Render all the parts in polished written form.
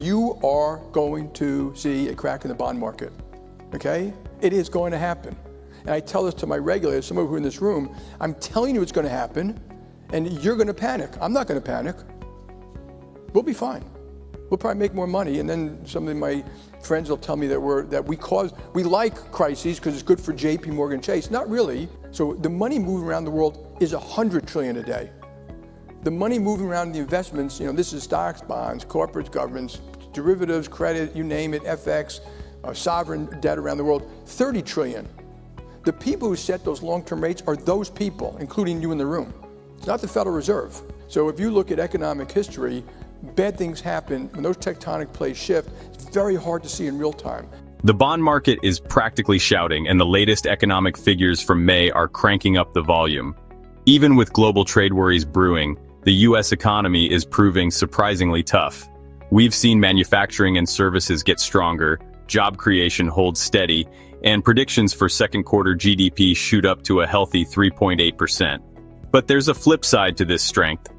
You are going to see a crack in the bond market, okay? It is going to happen. And I tell this to my regulators, some of who are in this room, I'm telling you it's going to happen, and you're going to panic. I'm not going to panic. We'll be fine. We'll probably make more money, and then some of my friends will tell me that we like crises because it's good for JP Morgan Chase. Not really. So the money moving around the world is 100 trillion a day. The money moving around the investments, this is stocks, bonds, corporates, governments, derivatives, credit, you name it, FX, sovereign debt around the world, 30 trillion. The people who set those long-term rates are those people, including you in the room. It's not the Federal Reserve. So if you look at economic history, bad things happen. When those tectonic plates shift, it's very hard to see in real time. The bond market is practically shouting, and the latest economic figures from May are cranking up the volume. Even with global trade worries brewing, the U.S. economy is proving surprisingly tough. We've seen manufacturing and services get stronger, job creation hold steady, and predictions for second quarter GDP shoot up to a healthy 3.8%. But there's a flip side to this strength.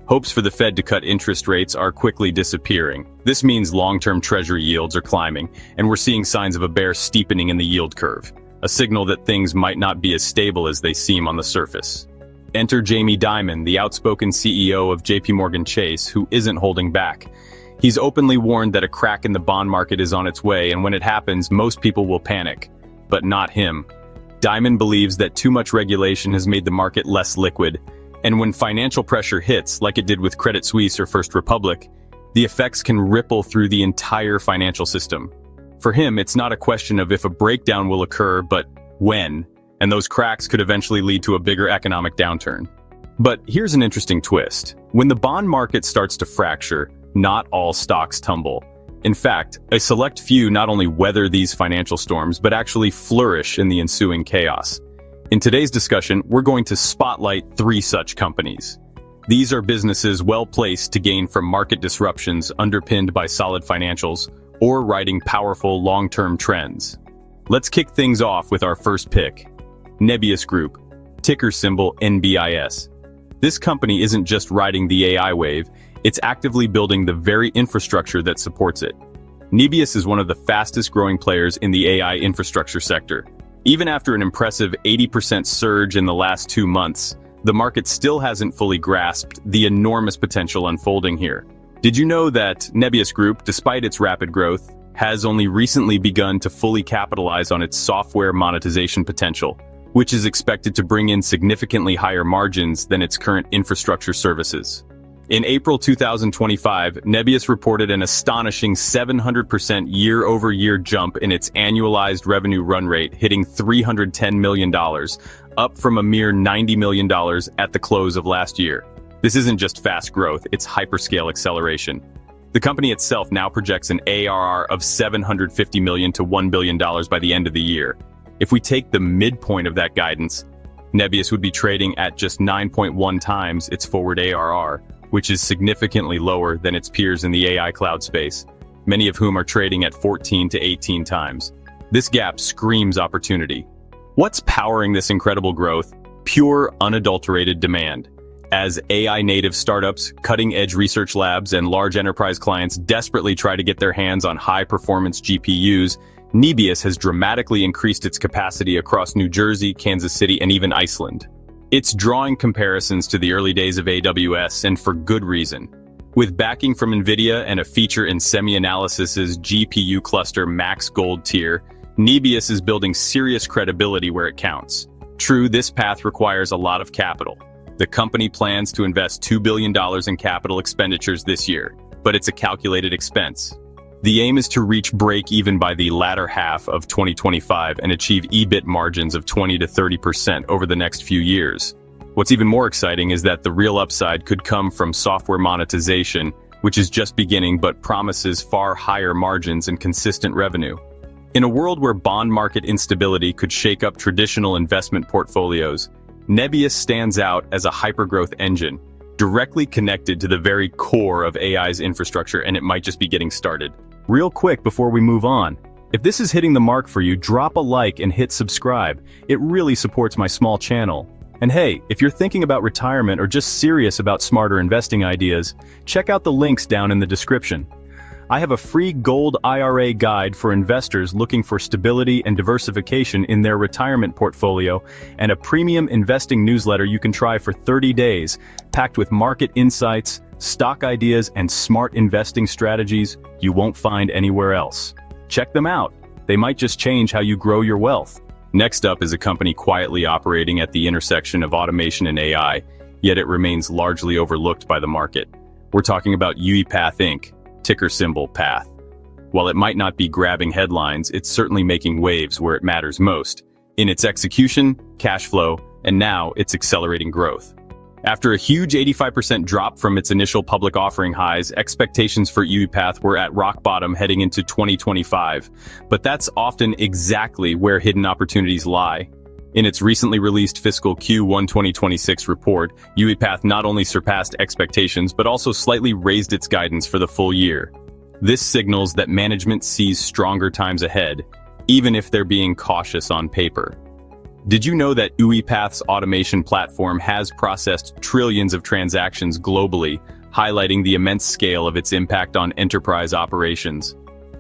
Hopes for the Fed to cut interest rates are quickly disappearing. This means long-term Treasury yields are climbing, and we're seeing signs of a bear steepening in the yield curve, a signal that things might not be as stable as they seem on the surface. Enter Jamie Dimon, the outspoken CEO of JP Morgan Chase, who isn't holding back. He's openly warned that a crack in the bond market is on its way, and when it happens, most people will panic. But not him. Dimon believes that too much regulation has made the market less liquid, and when financial pressure hits, like it did with Credit Suisse or First Republic, the effects can ripple through the entire financial system. For him, it's not a question of if a breakdown will occur, but when. And those cracks could eventually lead to a bigger economic downturn. But here's an interesting twist. When the bond market starts to fracture, not all stocks tumble. In fact, a select few not only weather these financial storms, but actually flourish in the ensuing chaos. In today's discussion, we're going to spotlight 3 such companies. These are businesses well placed to gain from market disruptions underpinned by solid financials or riding powerful long-term trends. Let's kick things off with our first pick. Nebius Group, ticker symbol NBIS. This company isn't just riding the AI wave, it's actively building the very infrastructure that supports it. Nebius is one of the fastest growing players in the AI infrastructure sector. Even after an impressive 80% surge in the last 2 months, the market still hasn't fully grasped the enormous potential unfolding here. Did you know that Nebius Group, despite its rapid growth, has only recently begun to fully capitalize on its software monetization potential, which is expected to bring in significantly higher margins than its current infrastructure services? In April 2025, Nebius reported an astonishing 700% year-over-year jump in its annualized revenue run rate, hitting $310 million, up from a mere $90 million at the close of last year. This isn't just fast growth, it's hyperscale acceleration. The company itself now projects an ARR of $750 million to $1 billion by the end of the year. If we take the midpoint of that guidance, Nebius would be trading at just 9.1 times its forward ARR, which is significantly lower than its peers in the AI cloud space, many of whom are trading at 14 to 18 times. This gap screams opportunity. What's powering this incredible growth? Pure, unadulterated demand. As AI-native startups, cutting-edge research labs, and large enterprise clients desperately try to get their hands on high-performance GPUs, Nebius has dramatically increased its capacity across New Jersey, Kansas City, and even Iceland. It's drawing comparisons to the early days of AWS, and for good reason. With backing from NVIDIA and a feature in SemiAnalysis's GPU cluster Max Gold tier, Nebius is building serious credibility where it counts. True, this path requires a lot of capital. The company plans to invest $2 billion in capital expenditures this year, but it's a calculated expense. The aim is to reach break-even by the latter half of 2025 and achieve EBIT margins of 20 to 30% over the next few years. What's even more exciting is that the real upside could come from software monetization, which is just beginning but promises far higher margins and consistent revenue. In a world where bond market instability could shake up traditional investment portfolios, Nebius stands out as a hypergrowth engine, directly connected to the very core of AI's infrastructure, and it might just be getting started. Real quick before we move on, if this is hitting the mark for you, drop a like and hit subscribe. It really supports my small channel. And hey, if you're thinking about retirement or just serious about smarter investing ideas, check out the links down in the description. I have a free gold IRA guide for investors looking for stability and diversification in their retirement portfolio, and a premium investing newsletter you can try for 30 days, packed with market insights, stock ideas, and smart investing strategies you won't find anywhere else. Check them out. They might just change how you grow your wealth. Next up is a company quietly operating at the intersection of automation and AI, yet it remains largely overlooked by the market. We're talking about UiPath Inc., ticker symbol PATH. While it might not be grabbing headlines, it's certainly making waves where it matters most, in its execution, cash flow, and now its accelerating growth. After a huge 85% drop from its initial public offering highs, expectations for UiPath were at rock bottom heading into 2025. But that's often exactly where hidden opportunities lie. In its recently released fiscal Q1 2026 report, UiPath not only surpassed expectations but also slightly raised its guidance for the full year. This signals that management sees stronger times ahead, even if they're being cautious on paper. Did you know that UiPath's automation platform has processed trillions of transactions globally, highlighting the immense scale of its impact on enterprise operations?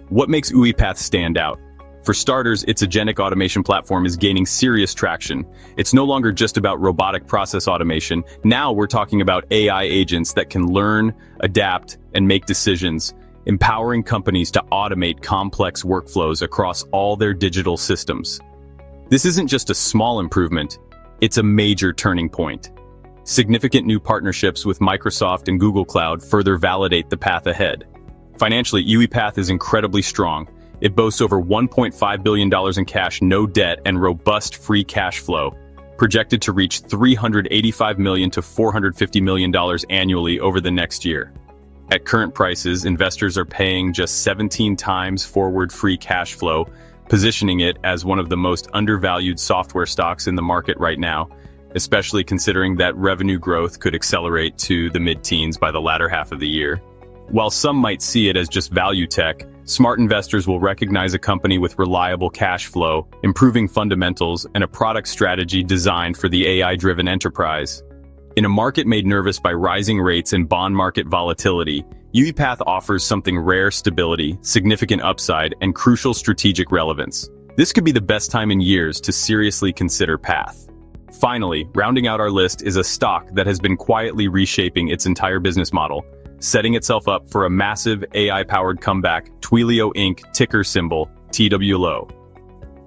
What makes UiPath stand out? For starters, its agentic automation platform is gaining serious traction. It's no longer just about robotic process automation. Now we're talking about AI agents that can learn, adapt, and make decisions, empowering companies to automate complex workflows across all their digital systems. This isn't just a small improvement, it's a major turning point. Significant new partnerships with Microsoft and Google Cloud further validate the path ahead. Financially, UiPath is incredibly strong. It boasts over $1.5 billion in cash, no debt, and robust free cash flow, projected to reach $385 million to $450 million annually over the next year. At current prices, investors are paying just 17 times forward free cash flow, positioning it as one of the most undervalued software stocks in the market right now, especially considering that revenue growth could accelerate to the mid-teens by the latter half of the year. While some might see it as just value tech, smart investors will recognize a company with reliable cash flow, improving fundamentals, and a product strategy designed for the AI-driven enterprise. In a market made nervous by rising rates and bond market volatility, UiPath offers something rare: stability, significant upside, and crucial strategic relevance. This could be the best time in years to seriously consider PATH. Finally, rounding out our list is a stock that has been quietly reshaping its entire business model, setting itself up for a massive AI-powered comeback: Twilio Inc., ticker symbol TWLO.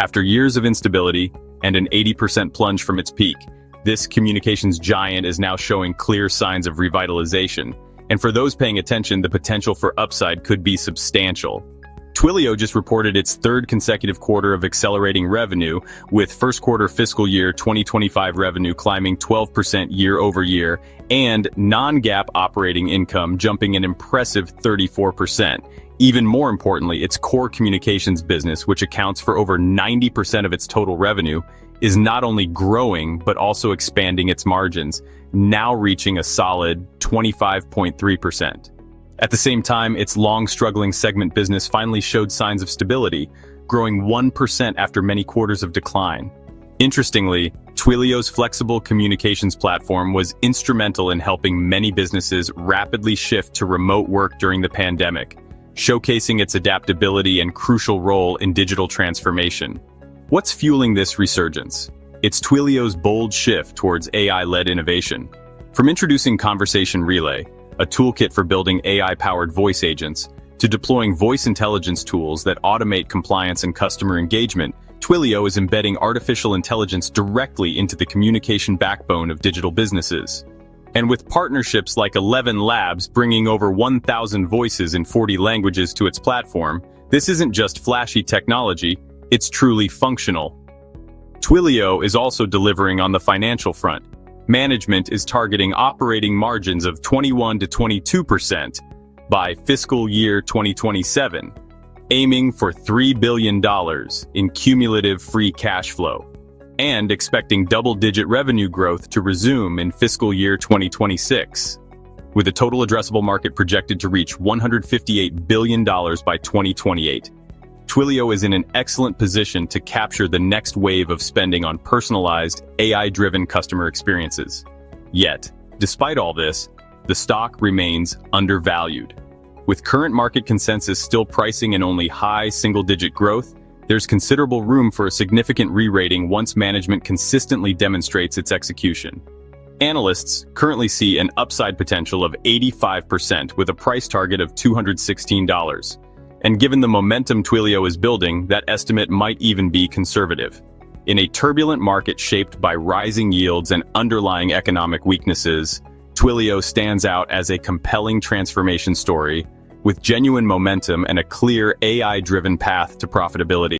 After years of instability and an 80% plunge from its peak, this communications giant is now showing clear signs of revitalization. And for those paying attention, the potential for upside could be substantial. Twilio just reported its third consecutive quarter of accelerating revenue, with first quarter fiscal year 2025 revenue climbing 12% year over year, and non-GAAP operating income jumping an impressive 34%. Even more importantly, its core communications business, which accounts for over 90% of its total revenue, is not only growing but also expanding its margins, now reaching a solid 25.3%. At the same time, its long-struggling segment business finally showed signs of stability, growing 1% after many quarters of decline. Interestingly, Twilio's flexible communications platform was instrumental in helping many businesses rapidly shift to remote work during the pandemic, showcasing its adaptability and crucial role in digital transformation. What's fueling this resurgence? It's Twilio's bold shift towards AI-led innovation. From introducing Conversation Relay, a toolkit for building AI-powered voice agents, to deploying voice intelligence tools that automate compliance and customer engagement, Twilio is embedding artificial intelligence directly into the communication backbone of digital businesses. And with partnerships like 11 Labs bringing over 1,000 voices in 40 languages to its platform, this isn't just flashy technology, it's truly functional. Twilio is also delivering on the financial front. Management is targeting operating margins of 21 to 22% by fiscal year 2027, aiming for $3 billion in cumulative free cash flow, and expecting double-digit revenue growth to resume in fiscal year 2026, with a total addressable market projected to reach $158 billion by 2028. Twilio is in an excellent position to capture the next wave of spending on personalized, AI-driven customer experiences. Yet, despite all this, the stock remains undervalued. With current market consensus still pricing in only high single-digit growth, there's considerable room for a significant re-rating once management consistently demonstrates its execution. Analysts currently see an upside potential of 85% with a price target of $216. And given the momentum Twilio is building, that estimate might even be conservative. In a turbulent market shaped by rising yields and underlying economic weaknesses, Twilio stands out as a compelling transformation story with genuine momentum and a clear AI-driven path to profitability.